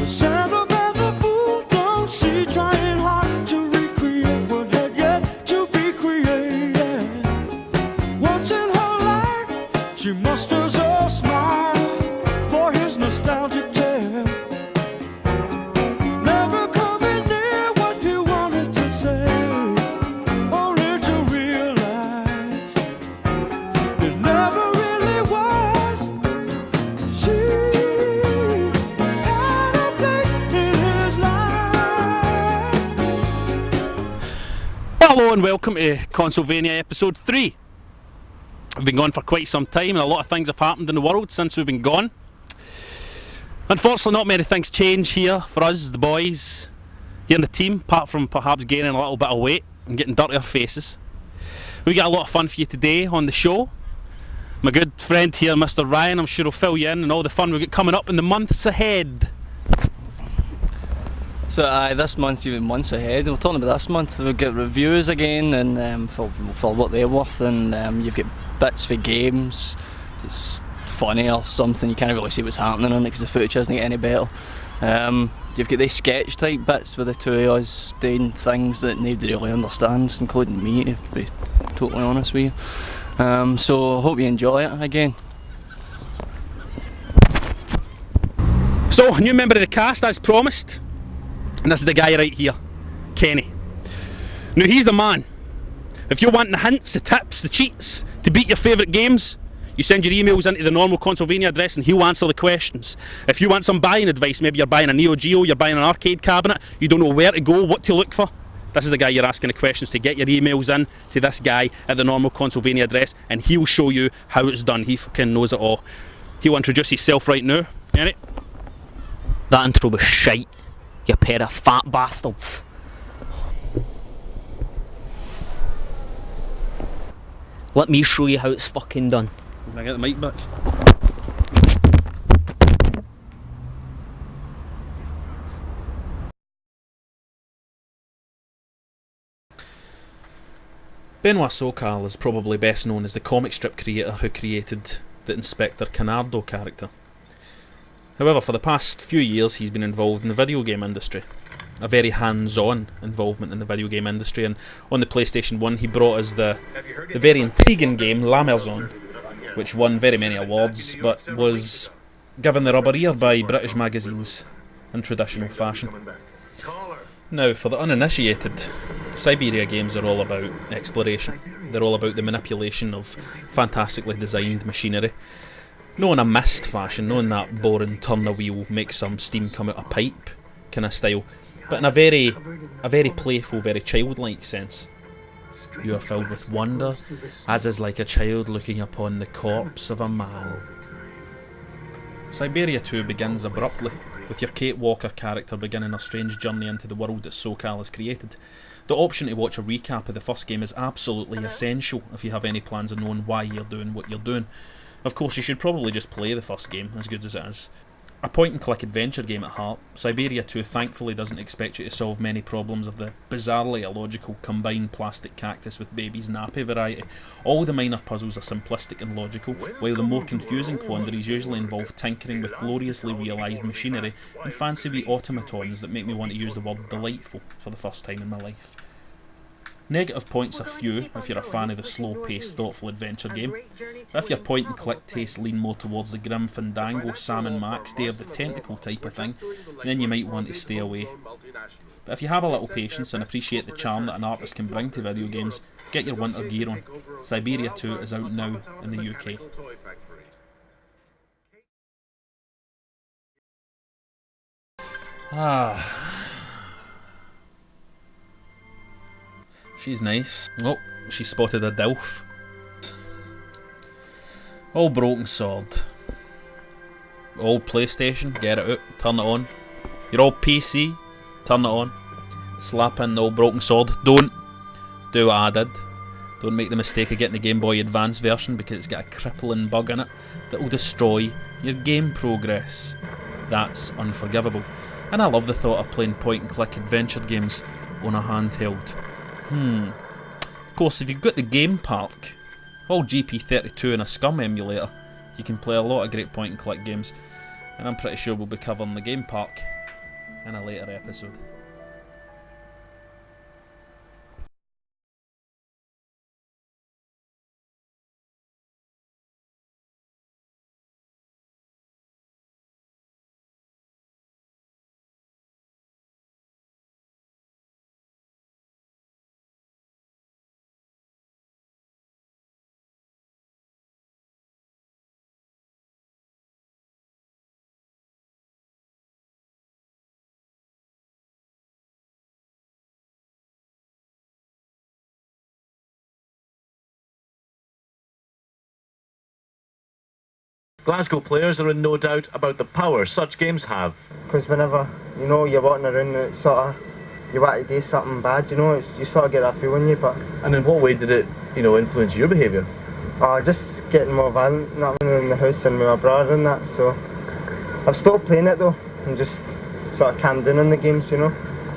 Sentimental fool, don't see, trying hard to recreate what had yet to be created. Once in her life, she musters a smile for his nostalgic tale. Never coming near what he wanted to say, only to realize it never really was. She had a place in his life. Hello and welcome to Consolevania episode 3. We've been gone for quite some time and a lot of things have happened in the world since we've been gone. Unfortunately, not many things change here for us, the boys, here in the team, apart from perhaps gaining a little bit of weight and getting dirtier faces. We got a lot of fun for you today on the show. My good friend here, Mr. Ryan, I'm sure will fill you in on all the fun we've got coming up in the months ahead. So this month, even months ahead, we're talking about this month, we've got reviews again and for what they're worth, and you've got bits for games. It's funny or something, you can't really see what's happening on it because the footage isn't any better. You've got these sketch type bits with the two of us doing things that nobody really understands, including me, to be totally honest with you. So I hope you enjoy it again. So, a new member of the cast as promised, and this is the guy right here, Kenny. Now he's the man. If you're wanting the hints, the tips, the cheats to beat your favourite games, you send your emails into the normal Consolevania address and he'll answer the questions. If you want some buying advice, maybe you're buying a Neo Geo, you're buying an arcade cabinet, you don't know where to go, what to look for, this is the guy you're asking the questions to. Get your emails in to this guy at the normal Consolevania address and he'll show you how it's done. He fucking knows it all. He'll introduce himself right now. Get it? That intro was shite, you pair of fat bastards. Let me show you how it's fucking done. Can I get the mic back? Benoit Sokal is probably best known as the comic strip creator who created the Inspector Canardo character. However, for the past few years he's been involved in the video game industry. A very hands-on involvement in the video game industry, and on the PlayStation 1 he brought us the very intriguing game La Maison, which won very many awards but was given the rubber ear by British magazines in traditional fashion. Now, for the uninitiated, Syberia games are all about exploration. They're all about the manipulation of fantastically designed machinery. Not in a mist fashion, not in that boring turn a wheel, make some steam come out a pipe kind of style, but in a very playful, very childlike sense. You are filled with wonder, as is like a child looking upon the corpse of a man. Syberia 2 begins abruptly, with your Kate Walker character beginning a strange journey into the world that Sokal has created. The option to watch a recap of the first game is absolutely essential if you have any plans of knowing why you're doing what you're doing. Of course, you should probably just play the first game, as good as it is. A point-and-click adventure game at heart, Syberia 2 thankfully doesn't expect you to solve many problems of the bizarrely illogical combined plastic cactus with baby's nappy variety. All the minor puzzles are simplistic and logical, while the more confusing quandaries usually involve tinkering with gloriously realised machinery and fancy wee automatons that make me want to use the word delightful for the first time in my life. Negative points are few if you're a fan of the slow-paced, thoughtful adventure game. If your point-and-click tastes lean more towards the grim Fandango, Sam and Max, Day of the Tentacle type of thing, then you might want to stay away. But if you have a little patience and appreciate the charm that an artist can bring to video games, get your winter gear on. Syberia 2 is out now in the UK. She's nice. Oh, she spotted a DILF. Old broken sword. Old PlayStation, get it out, turn it on. Your old PC, turn it on. Slap in the old broken sword. Don't do what I did. Don't make the mistake of getting the Game Boy Advance version because it's got a crippling bug in it that will destroy your game progress. That's unforgivable. And I love the thought of playing point-and-click adventure games on a handheld. Of course, if you've got the Game Park, all GP32 and a Scum emulator, you can play a lot of great point-and-click games, and I'm pretty sure we'll be covering the Game Park in a later episode. Glasgow players are in no doubt about the power such games have. Because whenever, you know, you're walking around and it's sort of, you want to do something bad, you know, you sort of get that feeling in you, but... And in what way did it, you know, influence your behaviour? Just getting more violent, not only in the house and with my brother and that, so... I've stopped playing it though, and just sort of calmed down on the games, you know.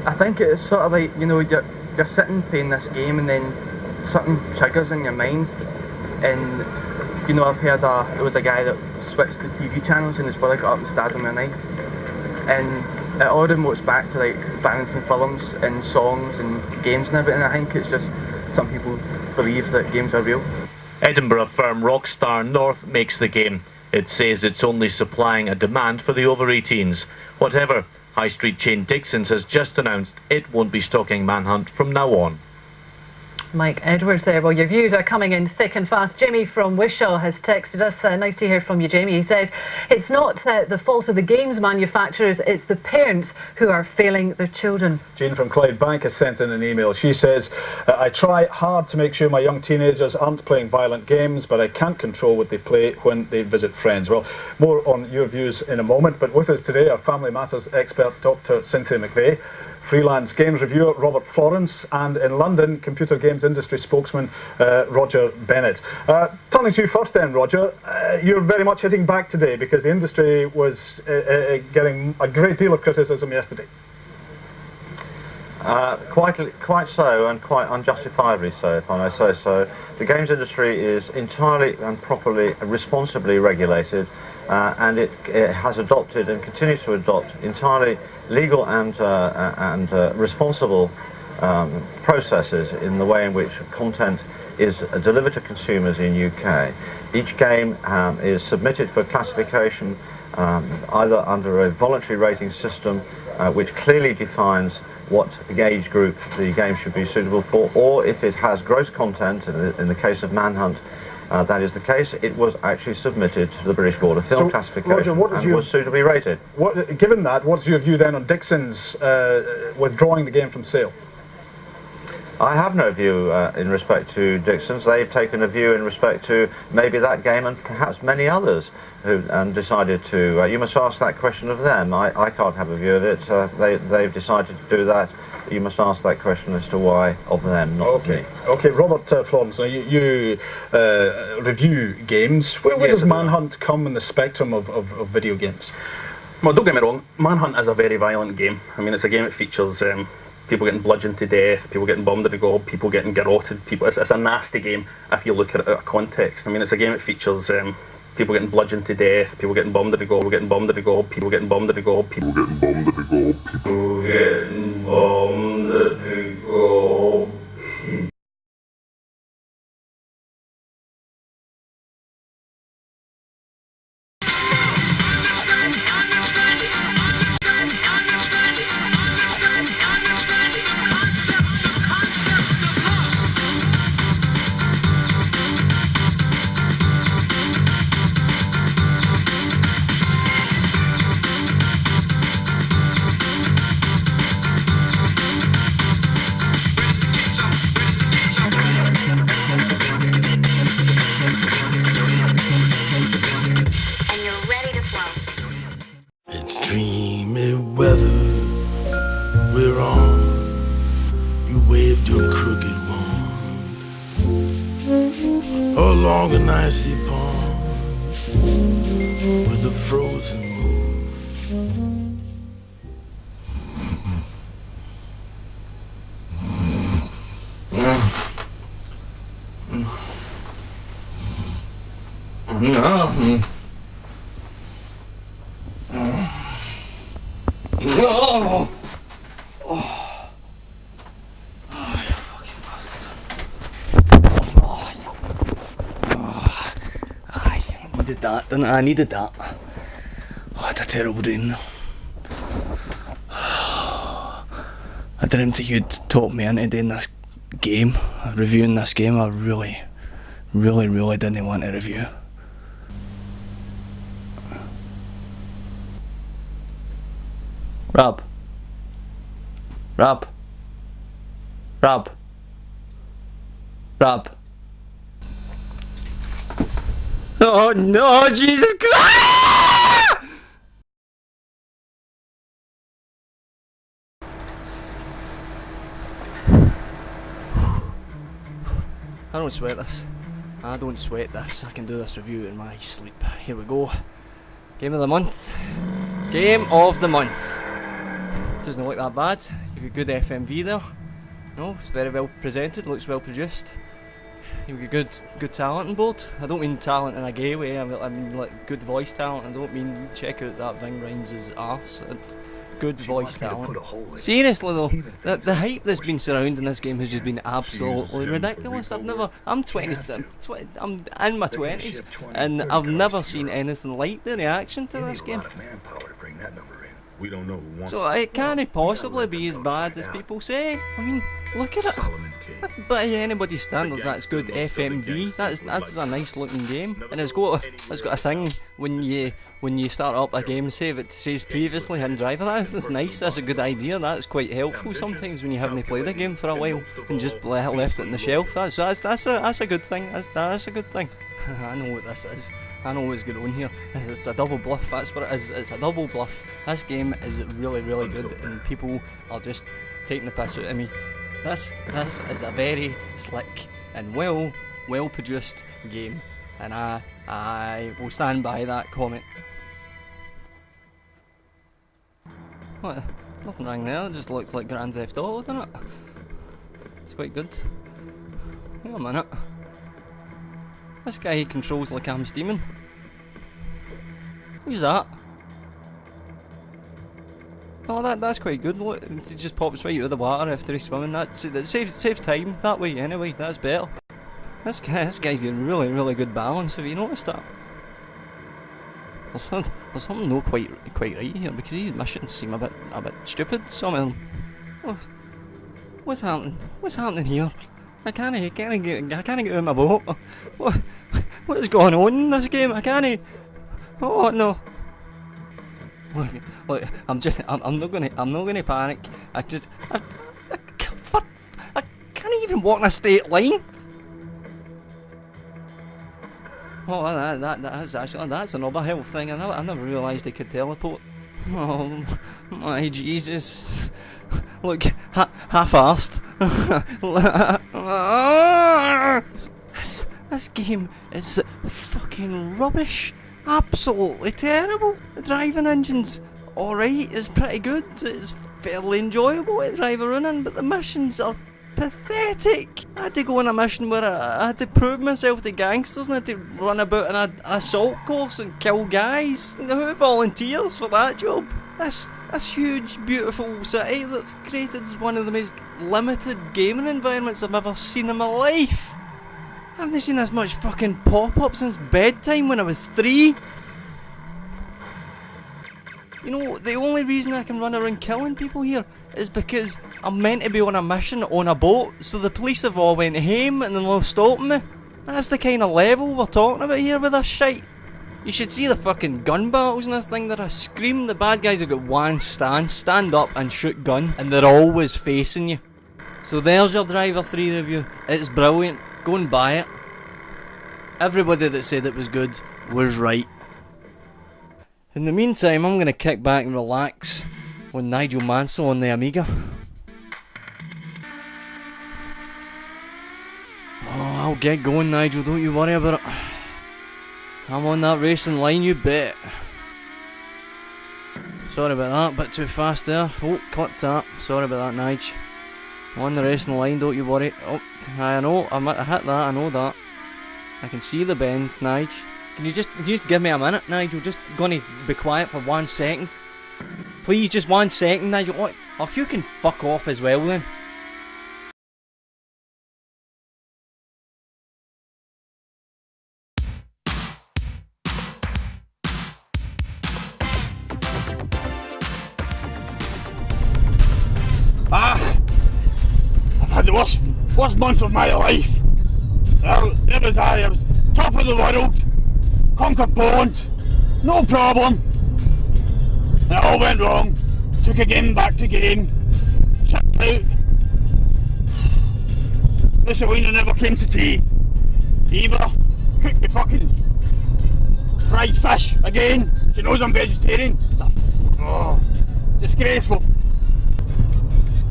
I think it's sort of like, you know, you're sitting playing this game and then something triggers in your mind, and, you know, I've heard there was a guy that switched the TV channels and his brother got up and stabbed him with a knife, and it all remotes back to like bands and films and songs and games and everything. I think it's just some people believe that games are real. Edinburgh firm Rockstar North makes the game. It says it's only supplying a demand for the over-18s. Whatever, high street chain Dixon's has just announced it won't be stocking Manhunt from now on. Mike Edwards there. Well, your views are coming in thick and fast. Jamie from Wishaw has texted us. Nice to hear from you, Jamie. He says, it's not the fault of the games manufacturers, it's the parents who are failing their children. Jean from Clydebank has sent in an email. She says, I try hard to make sure my young teenagers aren't playing violent games, but I can't control what they play when they visit friends. Well, more on your views in a moment, but with us today, our Family Matters expert, Dr. Cynthia McVeigh, freelance games reviewer Robert Florence, and in London, computer games industry spokesman Roger Bennett. Turning to you first then, Roger, you're very much hitting back today because the industry was getting a great deal of criticism yesterday. Quite so, and quite unjustifiably so, if I may say so. The games industry is entirely and properly, responsibly regulated, and it has adopted and continues to adopt entirely legal and responsible processes in the way in which content is delivered to consumers in UK. Each game is submitted for classification either under a voluntary rating system which clearly defines what age group the game should be suitable for, or if it has gross content, in the case of Manhunt, that is the case, it was actually submitted to the British Board of Film Classification, Roger, and was suitably rated. Given that, what's your view then on Dixon's withdrawing the game from sale? I have no view in respect to Dixon's. They've taken a view in respect to maybe that game and perhaps many others who decided to. You must ask that question of them. I can't have a view of it. They've decided to do that. You must ask that question as to why of them, not of me. Okay, Robert Florence, now you review games. Where does Manhunt come in the spectrum of video games? Well, don't get me wrong, Manhunt is a very violent game. I mean, it's a game that features people getting bludgeoned to death, people getting bombed at the gob, people getting garroted. It's a nasty game if you look at it out of context. I mean, it's a game that features people getting bludgeoned to death, people getting bombed at the gob, people getting bombed at the gob, people getting bombed at the gob, people getting bombed at the gob, people getting bombed at the gob. Dreamy weather we're on. You waved your crooked wand along an icy pond with a frozen moon. Oh! Oh! Oh, you fucking bastard. Oh, yeah. Oh. Aye, I needed that, didn't I? I needed that. Oh, I had a terrible dream though. I dreamt that you'd talk me into doing this game, reviewing this game. I really didn't want to review. Rob. Oh no, Jesus Christ! I don't sweat this. I don't sweat this. I can do this review in my sleep. Here we go. Game of the month. Game of the month. Doesn't look that bad. You've got good FMV there. No, it's very well presented, looks well produced. You've got good talent on board. I don't mean talent in a gay way, I mean like good voice talent. I don't mean check out that Ving Rhymes' arse. Good voice talent. Seriously though, the hype that's been surrounding this game has just been absolutely ridiculous. I'm in my 20s, and I've never seen anything like the reaction to this game. So it can't possibly be as bad as people say. I mean, look at it. By anybody's standards, that's good FMV. That's a nice looking game, and it's got a thing when you start up a game save, it says previously hidden driver. That's nice. That's a good idea. That's quite helpful sometimes when you haven't played a game for a while and just left it on the shelf. That's a good thing. That's a good thing. I know what this is. I know what's going on here. It's a double bluff, that's what it is. It's a double bluff. This game is really good, and people are just taking the piss out of me. This is a very slick and well produced game, and I will stand by that comment. What? Nothing wrong there, it just looks like Grand Theft Auto, doesn't it? It's quite good. Wait a minute. This guy controls like I'm steaming. Who's that? Oh, that's quite good. Look, it just pops right out of the water after he's swimming. That saves time that way anyway. That's better. This guy's doing really good balance. Have you noticed that? There's something not quite right here, because these missions seem a bit stupid. Some of them. Oh, what's happening here? I can't get out of my boat. What is going on in this game? I can't. Oh no. Look, I'm not gonna panic. I can't even walk in a straight line. Oh, that's another health thing. I never realised they could teleport. Oh my Jesus. Look, half-arsed. This game is fucking rubbish. Absolutely terrible. The driving engine's alright, it's pretty good, it's fairly enjoyable to drive around in, but the missions are pathetic. I had to go on a mission where I had to prove myself to gangsters and I had to run about in an assault course and kill guys. Who volunteers for that job? This huge, beautiful city that's created as one of the most limited gaming environments I've ever seen in my life. I haven't seen this much fucking pop-up since bedtime when I was 3. You know, the only reason I can run around killing people here is because I'm meant to be on a mission on a boat, so the police have all went home and then they'll stop me. That's the kind of level we're talking about here with this shite. You should see the fucking gun battles in this thing. They're a scream. The bad guys have got one stand up and shoot gun, and they're always facing you. So there's your Driver 3 review. It's brilliant. Go and buy it. Everybody that said it was good was right. In the meantime, I'm going to kick back and relax with Nigel Mansell on the Amiga. Oh, I'll get going, Nigel, don't you worry about it. I'm on that racing line, you bet. Sorry about that, bit too fast there. Oh, clipped that. Sorry about that, Nigel. I'm on the racing line, don't you worry. Oh, I know, I hit that, I know that. I can see the bend, Nigel. Can you just give me a minute, Nigel? Just gonna be quiet for 1 second. Please, just 1 second, Nigel. What? Oh, you can fuck off as well then. I've had the worst month of my life. There was I was top of the world, conquered Poland, no problem. And it all went wrong. Took a game back to game, chipped out. Mussolini never came to tea. Eva cooked me fucking fried fish again. She knows I'm vegetarian. Disgraceful.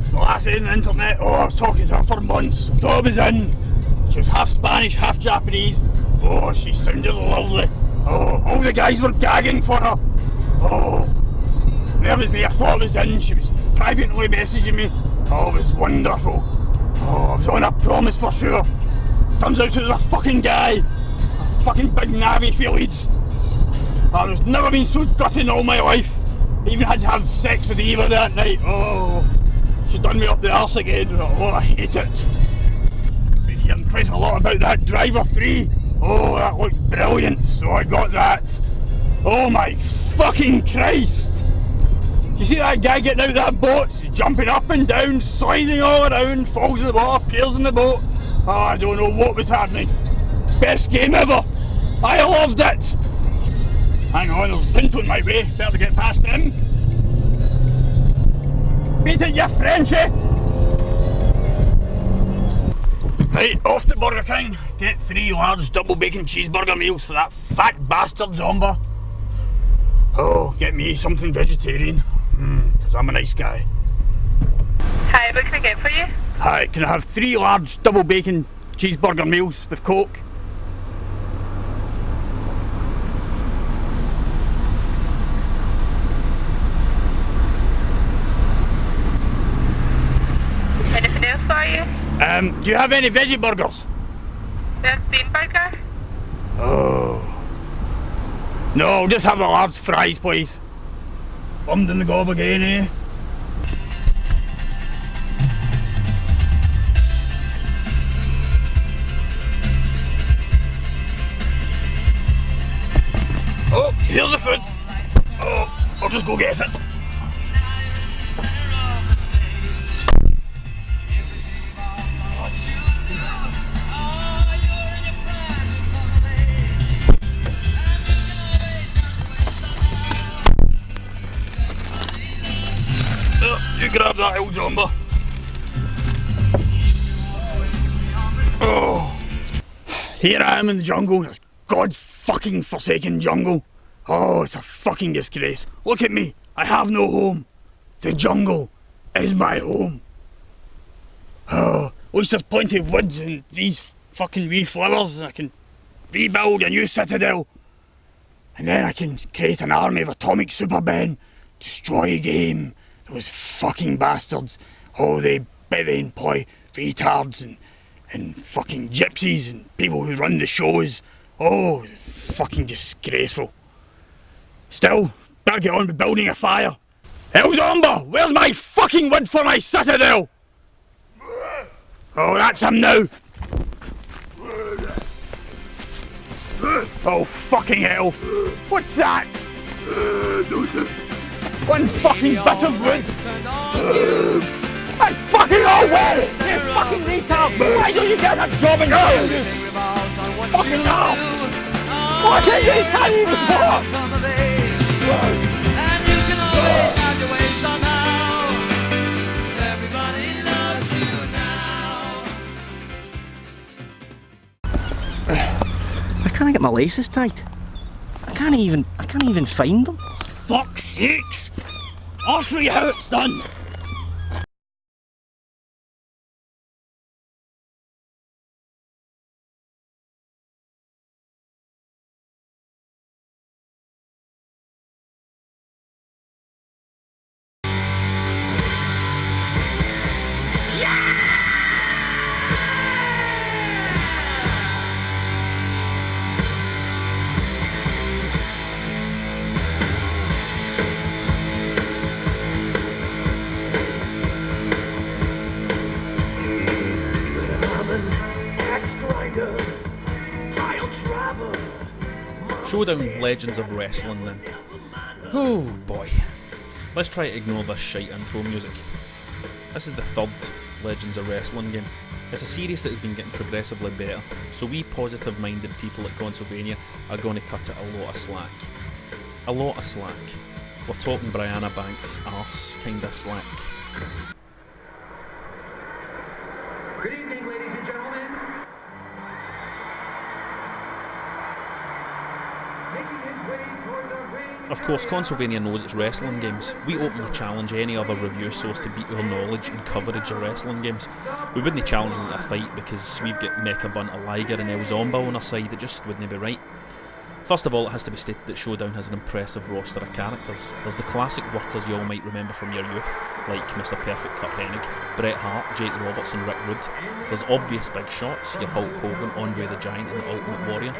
The lassie on the internet, I was talking to her for months. I thought I was in. She was half Spanish, half Japanese. She sounded lovely. All the guys were gagging for her. There was me, I thought I was in. She was privately messaging me. It was wonderful. I was on a promise for sure. Turns out it was a fucking guy. A fucking big navvy feelings. I've never been so gutted in all my life. I even had to have sex with Eva that night. She done me up the arse again. I hate it. Been hearing quite a lot about that Driver 3. That looked brilliant, so I got that. Oh my fucking Christ! You see that guy getting out of that boat? He's jumping up and down, sliding all around, falls in the water, appears in the boat. I don't know what was happening. Best game ever. I loved it. Hang on, there's Pinto in my way. Better get past him. Beat it, you Frenchy! Right, off to Burger King. Get 3 large double bacon cheeseburger meals for that fat bastard Zomba. Get me something vegetarian. Because I'm a nice guy. Hi, what can I get for you? Hi, can I have 3 large double bacon cheeseburger meals with Coke? Anything else for you? Do you have any veggie burgers? We have bean burger. No, I'll just have the large fries, please. Bummed in the gob again, eh? Here's the food. I'll just go get it. You grab that old Zomba. Here I am in the jungle, this God-fucking forsaken jungle. It's a fucking disgrace. Look at me, I have no home. The jungle is my home. At least there's plenty of wood and these fucking wee flowers, and I can rebuild a new citadel. And then I can create an army of atomic supermen, destroy game. Those fucking bastards. They employ retards and fucking gypsies and people who run the shows. Fucking disgraceful. Still, better get on with building a fire. El Zomba, where's my fucking wood for my citadel? That's him now. Fucking hell. What's that? One fucking bit of wood! It's fucking all wet! You fucking retard! Why don't you get that job and go? Fucking off! What is it? Can't even walk! And you can always have your way somehow. Everybody loves you now. I can't get my laces tight. I can't even find them. Fuck's sakes! I'll show you how it's done! Showdown Legends of Wrestling then. Oh boy. Let's try to ignore this shite intro music. This is the third Legends of Wrestling game. It's a series that has been getting progressively better, so we positive-minded people at Consolevania are going to cut it a lot of slack. A lot of slack. We're talking Brianna Banks' arse kinda slack. Good evening, ladies and gentlemen. Making his way toward the ring. Of course, Consolevania knows it's wrestling games. We openly challenge any other review source to beat our knowledge and coverage of wrestling games. We wouldn't challenge them to a fight because we've got Mecha Bunter Liger and El Zomba on our side. It just wouldn't be right. First of all, it has to be stated that Showdown has an impressive roster of characters. There's the classic workers you all might remember from your youth, like Mr. Perfect Kurt Hennig, Bret Hart, Jake Roberts and Rick Rude. There's obvious big shots, your Hulk Hogan, Andre the Giant and the Ultimate Warrior.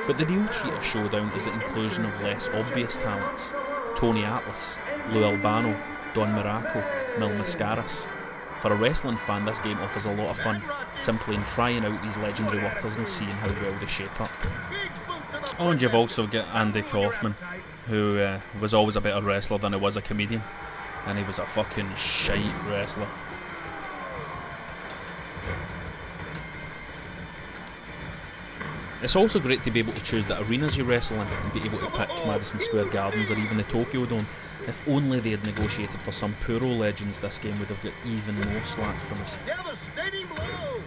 But the real treat of Showdown is the inclusion of less obvious talents. Tony Atlas, Lou Albano, Don Miracle, Mil Mascaras. For a wrestling fan, this game offers a lot of fun, simply in trying out these legendary workers and seeing how well they shape up. Oh, and you've also got Andy Kaufman, who was always a better wrestler than he was a comedian, and he was a fucking shite wrestler. It's also great to be able to choose the arenas you wrestle in and be able to pick Madison Square Gardens or even the Tokyo Dome. If only they had negotiated for some Puro legends, this game would have got even more slack from us.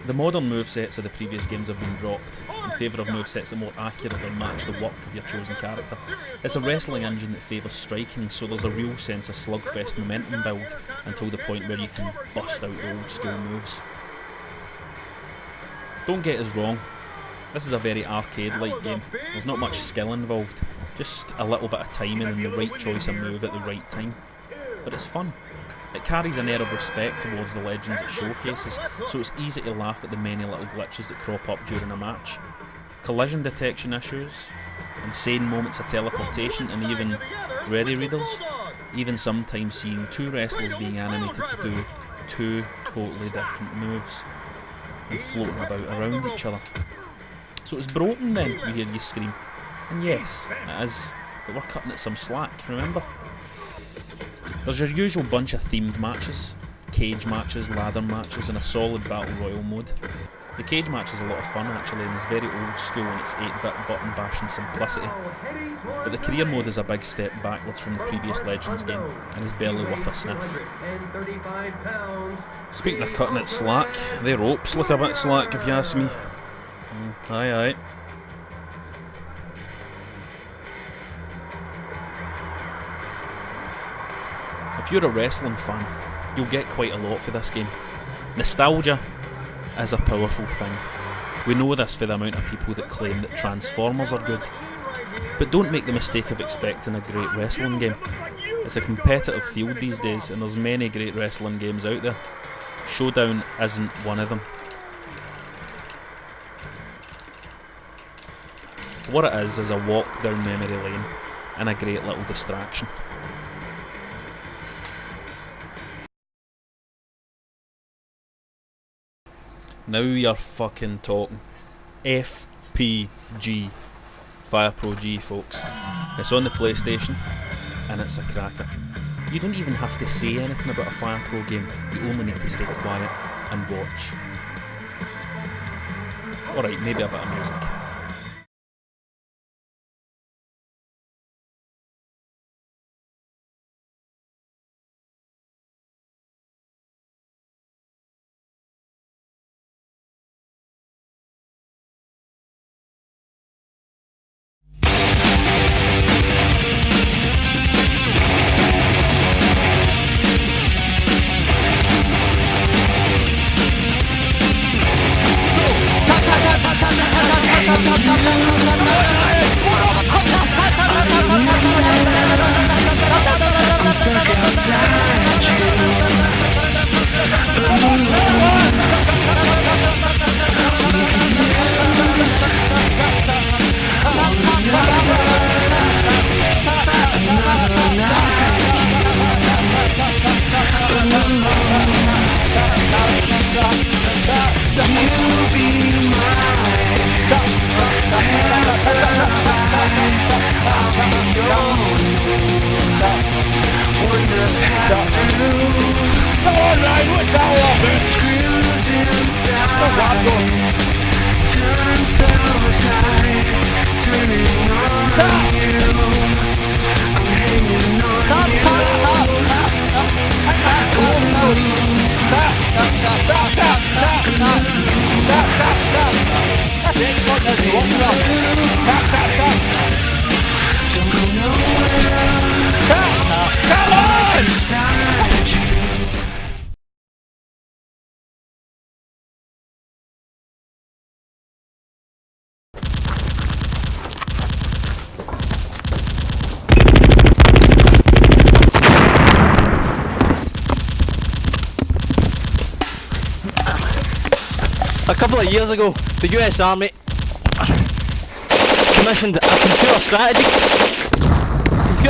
The modern movesets of the previous games have been dropped in favour of movesets that more accurately match the work of your chosen character. It's a wrestling engine that favours striking, so there's a real sense of slugfest momentum build until the point where you can bust out the old school moves. Don't get us wrong, this is a very arcade-like game. There's not much skill involved, just a little bit of timing and the right choice of move at the right time. But it's fun. It carries an air of respect towards the legends it showcases, so it's easy to laugh at the many little glitches that crop up during a match. Collision detection issues, insane moments of teleportation and even ready readers, even sometimes seeing two wrestlers being animated to do two totally different moves and floating about around each other. So it's broken then, we hear you scream. And yes, it is, but we're cutting it some slack, remember? There's your usual bunch of themed matches, cage matches, ladder matches and a solid battle royal mode. The cage match is a lot of fun actually and is very old school in its 8-bit button bashing simplicity. But the career mode is a big step backwards from the previous Legends game and is barely worth a sniff. Speaking of cutting it slack, their ropes look a bit slack if you ask me. Aye aye. If you're a wrestling fan, you'll get quite a lot for this game. Nostalgia is a powerful thing. We know this for the amount of people that claim that Transformers are good. But don't make the mistake of expecting a great wrestling game. It's a competitive field these days and there's many great wrestling games out there. Showdown isn't one of them. What it is a walk down memory lane and a great little distraction. Now you're fucking talking. FPG. Fire Pro G, folks. It's on the PlayStation and it's a cracker. You don't even have to say anything about a Fire Pro game, you only need to stay quiet and watch. Alright, maybe a bit of music. Come on, Ryan, what's that all? The screws inside. Turn so tight, turning on you. I'm hanging on That's it, it's not this, you walk around. Don't go nowhere. Come on! Inside you. A couple of years ago, the US Army commissioned a computer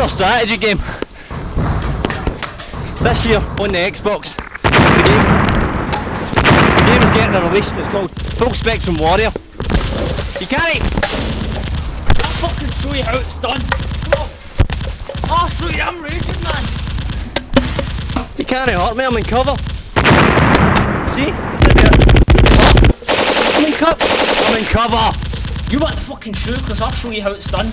strategy game. This year on the Xbox, the game is getting a release. It's called Full Spectrum Warrior. You can't. I'll fucking show you how it's done. Come on. I'll show you. I'm raging, man. You can't hurt me. I'm in cover. See? I'm in cover! You want the fucking shoe, because I'll show you how it's done.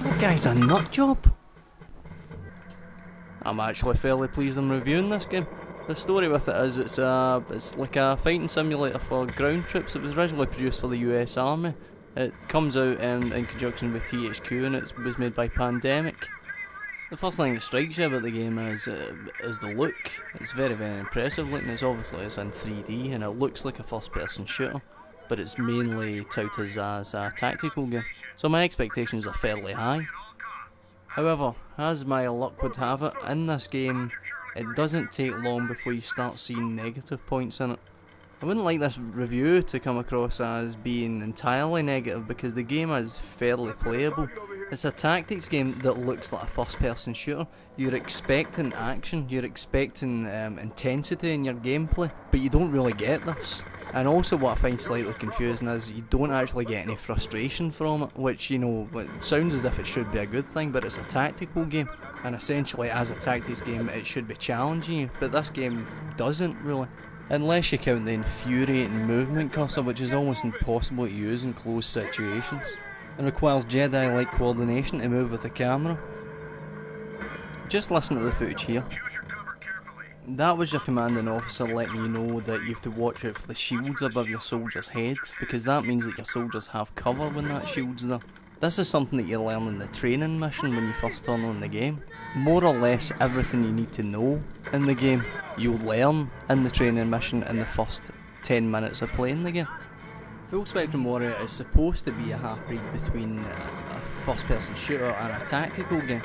That guy's a nut job. I'm actually fairly pleased I'm reviewing this game. The story with it is it's like a fighting simulator for ground troops. It was originally produced for the US Army. It comes out in conjunction with THQ and it was made by Pandemic. The first thing that strikes you about the game is the look. It's very, very impressive looking. It's in 3D and it looks like a first-person shooter, but it's mainly touted as a tactical game. So my expectations are fairly high. However, as my luck would have it, in this game, it doesn't take long before you start seeing negative points in it. I wouldn't like this review to come across as being entirely negative because the game is fairly playable. It's a tactics game that looks like a first person shooter. You're expecting action, you're expecting intensity in your gameplay, but you don't really get this. And also what I find slightly confusing is you don't actually get any frustration from it, which, you know, it sounds as if it should be a good thing, but it's a tactical game. And essentially as a tactics game it should be challenging you, but this game doesn't really. Unless you count the infuriating movement cursor, which is almost impossible to use in closed situations. It requires Jedi-like coordination to move with the camera. Just listen to the footage here. That was your commanding officer letting you know that you have to watch out for the shields above your soldier's head, because that means that your soldiers have cover when that shield's there. This is something that you learn in the training mission when you first turn on the game. More or less everything you need to know in the game, you'll learn in the training mission in the first 10 minutes of playing the game. Full Spectrum Warrior is supposed to be a half-breed between a first-person shooter and a tactical game.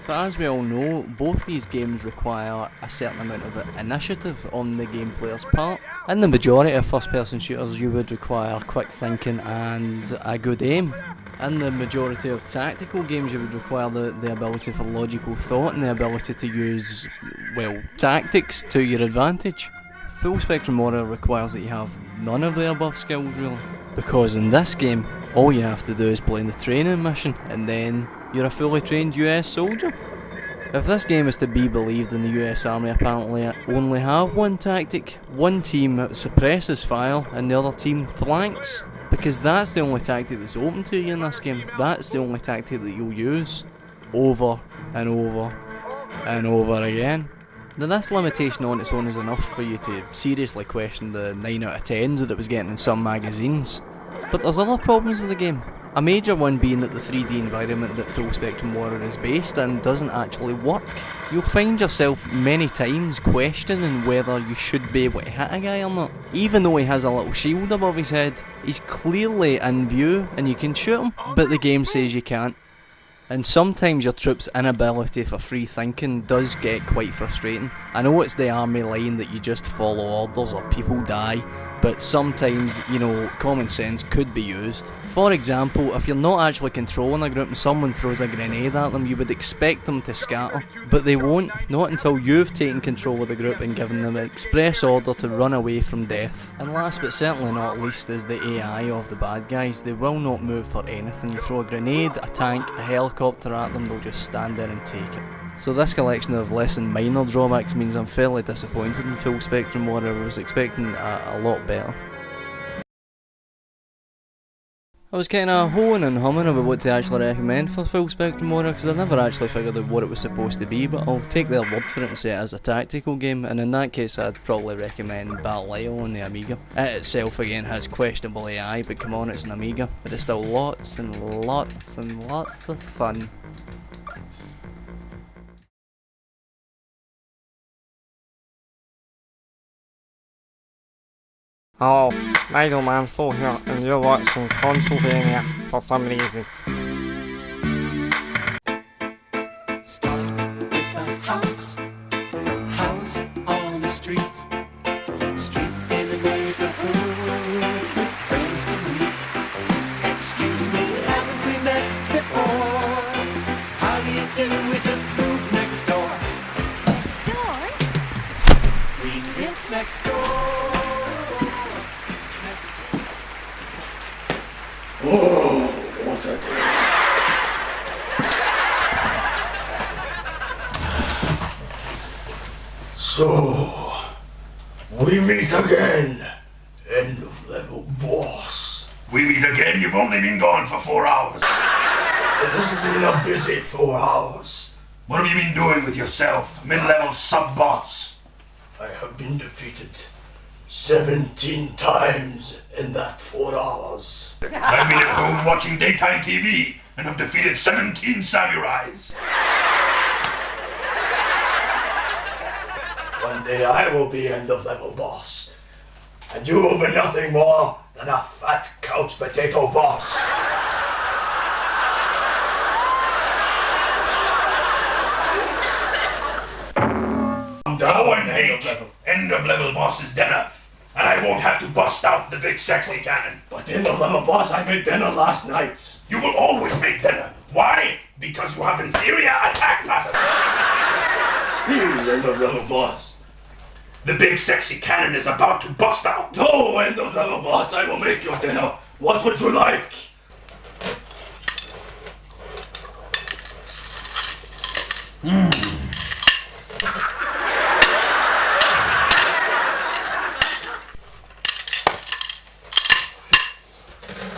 But as we all know, both these games require a certain amount of initiative on the game player's part. In the majority of first-person shooters you would require quick thinking and a good aim. In the majority of tactical games you would require the ability for logical thought and the ability to use, well, tactics to your advantage. Full Spectrum Warrior requires that you have none of the above skills really, because in this game all you have to do is play in the training mission and then you're a fully trained US soldier. If this game is to be believed, then the US Army apparently only have one tactic. One team suppresses fire and the other team flanks, because that's the only tactic that's open to you in this game. That's the only tactic that you'll use over and over and over again. Now this limitation on its own is enough for you to seriously question the 9 out of 10s that it was getting in some magazines. But there's other problems with the game. A major one being that the 3D environment that Full Spectrum Warrior is based in doesn't actually work. You'll find yourself many times questioning whether you should be able to hit a guy or not. Even though he has a little shield above his head, he's clearly in view and you can shoot him, but the game says you can't. And sometimes your troops' inability for free thinking does get quite frustrating. I know it's the army line that you just follow orders or people die, but sometimes, you know, common sense could be used. For example, if you're not actually controlling a group and someone throws a grenade at them, you would expect them to scatter, but they won't, not until you've taken control of the group and given them an express order to run away from death. And last but certainly not least is the AI of the bad guys. They will not move for anything. You throw a grenade, a tank, a helicopter at them, they'll just stand there and take it. So this collection of less than minor drawbacks means I'm fairly disappointed in Full Spectrum Warrior. I was expecting a lot better. I was kind of hoeing and humming about what to actually recommend for Full Spectrum Warrior because I never actually figured out what it was supposed to be, but I'll take their word for it and say it as a tactical game, and in that case I'd probably recommend Battle Isle on the Amiga. It itself again has questionable AI, but come on, it's an Amiga, but it's still lots and lots and lots of fun. Hello, Nigel Mansell here, and you're watching Consolevania for some reason. Start with a house, house on the street, street in the neighborhood, with friends to meet. Excuse me, haven't we met before? How do you do? We just moved next door. Next door? We live next door. Oh, what a day. So, we meet again. End of level boss. We meet again? You've only been gone for 4 hours. It has been a busy 4 hours. What have you been doing with yourself, mid-level sub-boss? I have been defeated 17 times in that 4 hours. I've been at home watching daytime TV and have defeated 17 samurais. One day I will be end of level boss, and you will be nothing more than a fat couch potato boss. Go and make end of level boss's dinner, and I won't have to bust out the big sexy cannon. But end of level boss, I made dinner last night. You will always make dinner. Why? Because you have inferior attack patterns. End of level boss. The big sexy cannon is about to bust out. No, end of level boss, I will make your dinner. What would you like?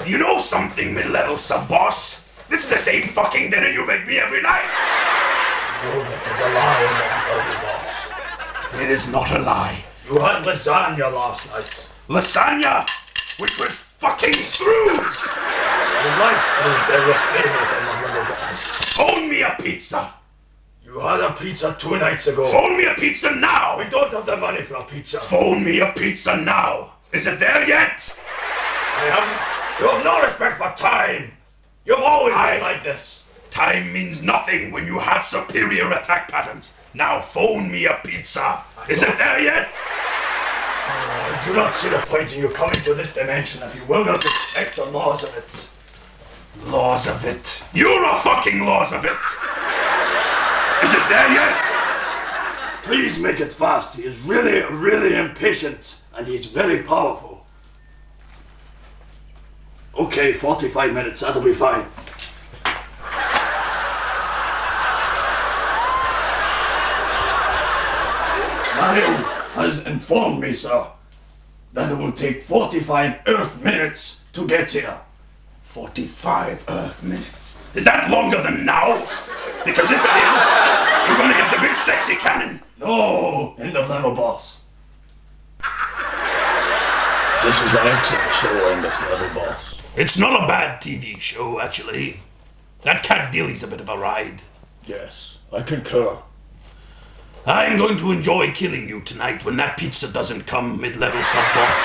You know something, mid-level sub-boss? This is the same fucking dinner you make me every night. No, that is a lie, end of level boss. It is not a lie. You had lasagna last night. Lasagna? Which was fucking screws! You like screws, they're your favorite, end of level boss. Phone me a pizza! You had a pizza 2 nights ago. Phone me a pizza now! We don't have the money for a pizza. Phone me a pizza now! Is it there yet? I haven't. You have no respect for time. You've always been like this. Time means nothing when you have superior attack patterns. Now phone me a pizza. Is it there yet? I do not see the point in you coming to this dimension if you will not respect the laws of it. Laws of it? You're a fucking laws of it! Is it there yet? Please make it fast. He is really, really impatient, and he's very powerful. Okay, 45 minutes, that'll be fine. Mario has informed me, sir, that it will take 45 Earth minutes to get here. 45 Earth minutes. Is that longer than now? Because if it is, you're gonna get the big sexy cannon. No, end of level boss. This is an excellent show, end of level boss. It's not a bad TV show, actually. That Cat Dealey's a bit of a ride. Yes, I concur. I'm going to enjoy killing you tonight when that pizza doesn't come mid-level sub-boss.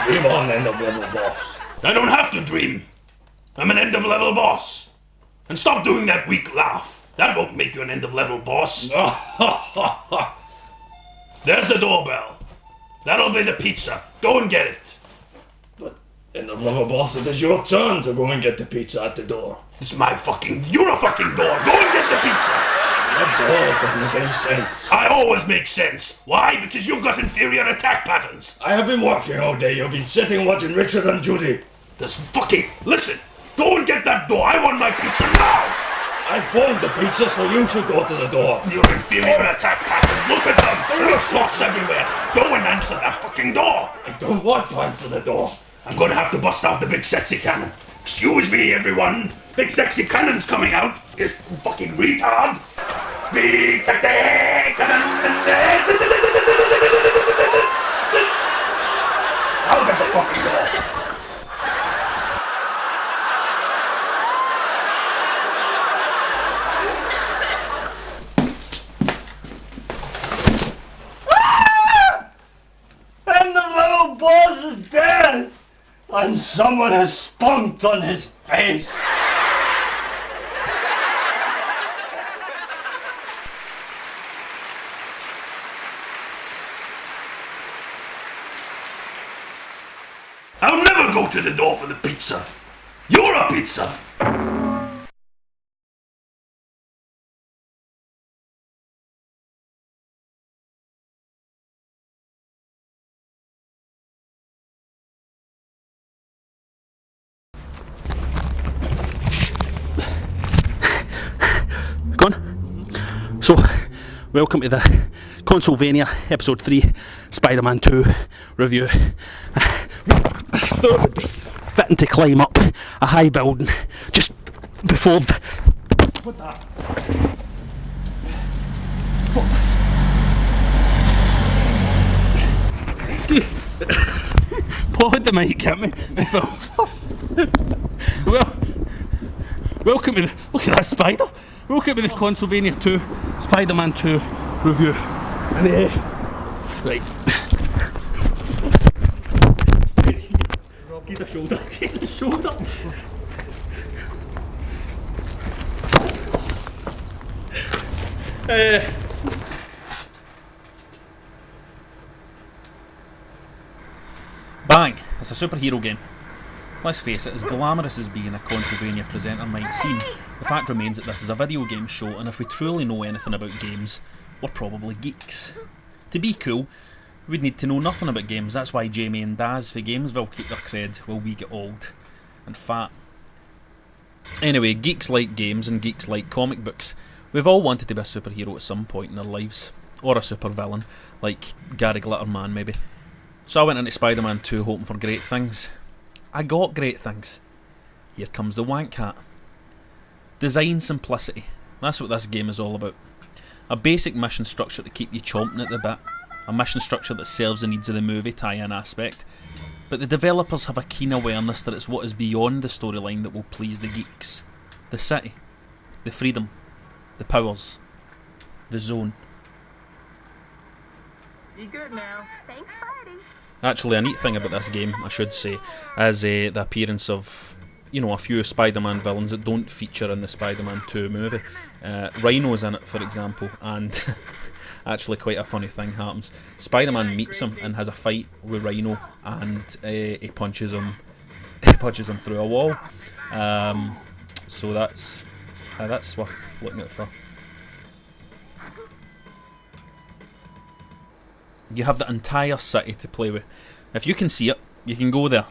Dream on, end of level boss. I don't have to dream. I'm an end of level boss. And stop doing that weak laugh. That won't make you an end of level boss. There's the doorbell. That'll be the pizza. Go and get it. But in the love of boss, it is your turn to go and get the pizza at the door. It's my fucking... You're a fucking door. Go and get the pizza. What door? It doesn't make any sense. I always make sense. Why? Because you've got inferior attack patterns. I have been working all day. You've been sitting watching Richard and Judy. This fucking... Listen. Go and get that door. I want my pizza now. I phoned the pizza, so you should go to the door. Your inferior attack patterns. Look at them. There are clocks everywhere. Go and answer that fucking door. I don't want to answer the door. I'm going to have to bust out the big sexy cannon. Excuse me, everyone. Big sexy cannon's coming out. This fucking retard. Big sexy cannon. I'll get the fucking door. And the little boss is dead! And someone has spunked on his face! I'll never go to the door for the pizza. You're a pizza. So, welcome to the Consolevania Episode 3 Spider-Man 2 review. I thought it would be fitting to climb up a high building just before... What the... Fuck this. Pod the mic at me. Well, welcome to the... Look at that spider. Welcome to the Consolevania 2 Spider-Man 2 review. And right. Give a shoulder. Give a shoulder. Bang! It's a superhero game. Let's face it, as glamorous as being a Consolevania presenter might seem, the fact remains that this is a video game show, and if we truly know anything about games, we're probably geeks. To be cool, we'd need to know nothing about games. That's why Jamie and Daz for Gamesville keep their cred while we get old and fat. Anyway, geeks like games and geeks like comic books. We've all wanted to be a superhero at some point in our lives, or a supervillain, like Gary Glitterman maybe. So I went into Spider-Man 2 hoping for great things. I got great things. Here comes the wank hat. Design simplicity. That's what this game is all about. A basic mission structure to keep you chomping at the bit. A mission structure that serves the needs of the movie tie-in aspect. But the developers have a keen awareness that it's what is beyond the storyline that will please the geeks. The city. The freedom. The powers. The zone. You good now? Thanks, Spidey. Actually, a neat thing about this game, I should say, is the appearance of, you know, a few Spider-Man villains that don't feature in the Spider-Man 2 movie. Rhino's in it, for example, and actually quite a funny thing happens. Spider-Man meets him and has a fight with Rhino, and he punches him through a wall. So that's worth looking out for. You have the entire city to play with. If you can see it, you can go there.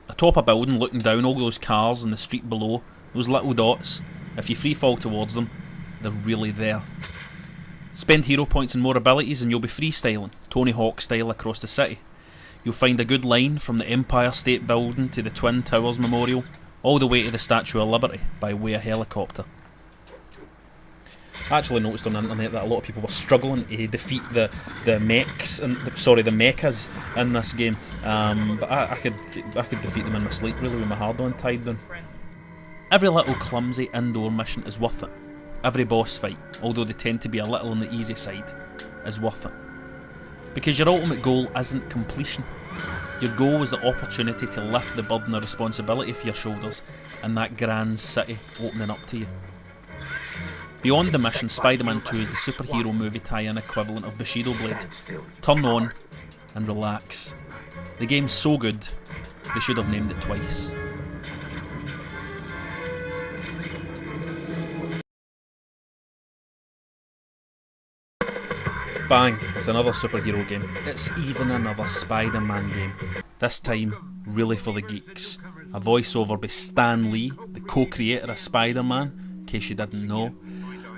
Atop a building, looking down, all those cars in the street below, those little dots, if you free fall towards them, they're really there. Spend hero points and more abilities and you'll be freestyling, Tony Hawk style, across the city. You'll find a good line from the Empire State Building to the Twin Towers Memorial, all the way to the Statue of Liberty by way of helicopter. I actually noticed on the internet that a lot of people were struggling to defeat the mechs and the mechas in this game, but I could defeat them in my sleep really with my hard on tied down. Every little clumsy indoor mission is worth it. Every boss fight, although they tend to be a little on the easy side, is worth it. Because your ultimate goal isn't completion. Your goal is the opportunity to lift the burden of responsibility off your shoulders and that grand city opening up to you. Beyond the mission, Spider-Man 2 is the superhero movie tie-in equivalent of Bushido Blade. Turn on, and relax. The game's so good, they should have named it twice. Bang, it's another superhero game. It's even another Spider-Man game. This time, really for the geeks. A voiceover by Stan Lee, the co-creator of Spider-Man, in case you didn't know.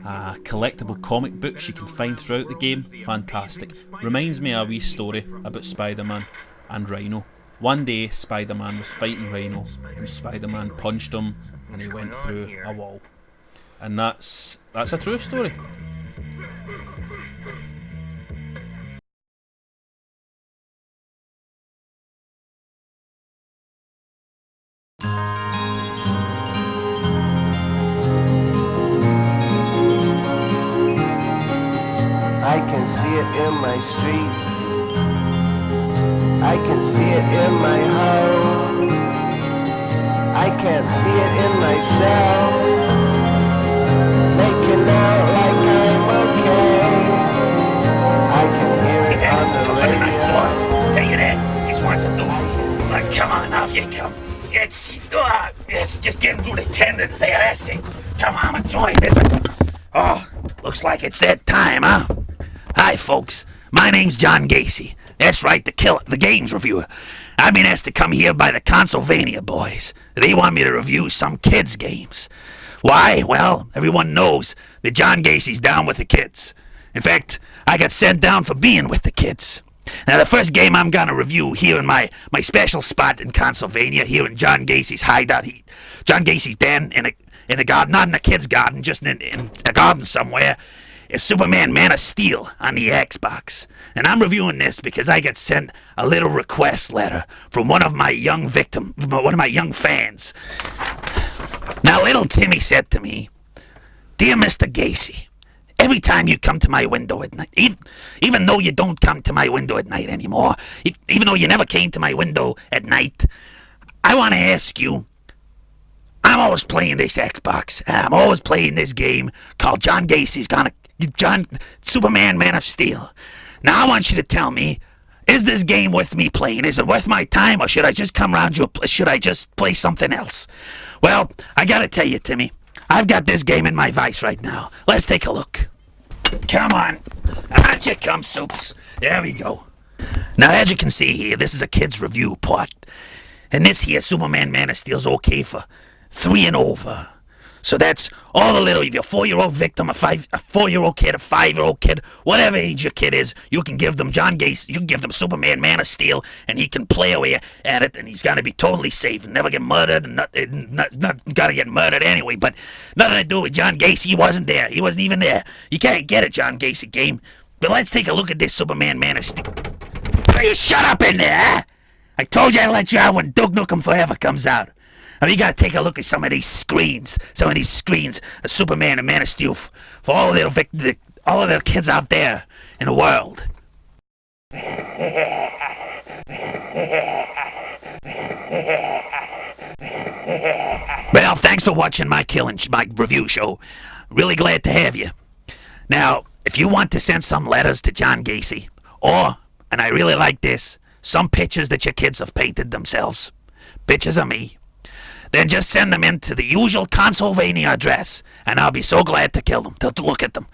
Collectible comic books you can find throughout the game, fantastic. Reminds me of a wee story about Spider-Man and Rhino. One day, Spider-Man was fighting Rhino, and Spider-Man punched him, and he went through a wall. And that's a true story. I can see it in my street. I can see it in my home. I can't see it in myself. Making out like I'm okay. I can hear it on the radio. I'll tell you that. He's wants a doozy. Like, come on, off you come. It's just getting through the tendons there, that's it. Come on, I'm enjoying this. Oh, looks like it's that time, huh? Hi, folks. My name's John Gacy. That's right, the games reviewer. I've been asked to come here by the Consolevania boys. They want me to review some kids' games. Why? Well, everyone knows that John Gacy's down with the kids. In fact, I got sent down for being with the kids. Now, the first game I'm gonna review here in my special spot in Consolevania, here in John Gacy's hideout. John Gacy's den in a garden, not in a kid's garden, just in a garden somewhere. Is Superman Man of Steel on the Xbox. And I'm reviewing this because I got sent a little request letter from one of my young fans. Now, little Timmy said to me, "Dear Mr. Gacy, every time you come to my window at night, even though you don't come to my window at night anymore, even though you never came to my window at night, I want to ask you, I'm always playing this Xbox, and I'm always playing this game called Superman Man of Steel. Now I want you to tell me, is this game worth me playing? Is it worth my time, or should I just come around you? Should I just play something else?" Well, I gotta tell you, Timmy, I've got this game in my vice right now. Let's take a look. Come on. Out you come, Soups. There we go. Now, as you can see here, this is a kid's review part. And this here, Superman Man of Steel's okay for 3 and over. So that's all the little, if you're a 4-year-old victim, a 4-year-old kid, a 5-year-old kid, whatever age your kid is, you can give them John Gacy, you can give them Superman Man of Steel, and he can play away at it, and he's gonna be totally safe and never get murdered, and not gonna get murdered anyway, but nothing to do with John Gacy. He wasn't there. He wasn't even there. You can't get a John Gacy game. But let's take a look at this Superman Man of Steel. You shut up in there, huh? I told you I'd let you out when Duke Nukem Forever comes out. I mean, you gotta take a look at some of these screens of Superman and Man of Steel for all the little kids out there in the world. Well, thanks for watching my review show. Really glad to have you. Now, if you want to send some letters to John Gacy, or, and I really like this, some pictures that your kids have painted themselves, pictures of me, then just send them in to the usual Consolevania address, and I'll be so glad to look at them.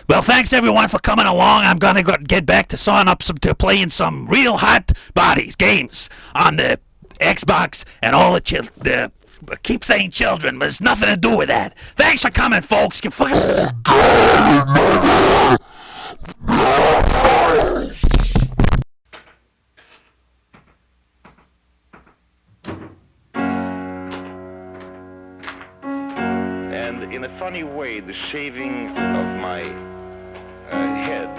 Well, thanks everyone for coming along. I'm gonna get back to sawing up to playing some real hot bodies games on the Xbox and all the keep saying children, but it's nothing to do with that. Thanks for coming, folks. And in a funny way, the shaving of my head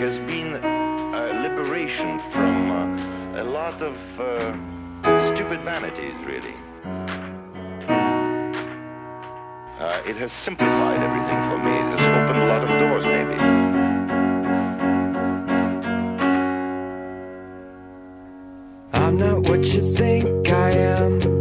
has been a liberation from a lot of stupid vanities, really. It has simplified everything for me. It has opened a lot of doors, maybe. I'm not what you think I am.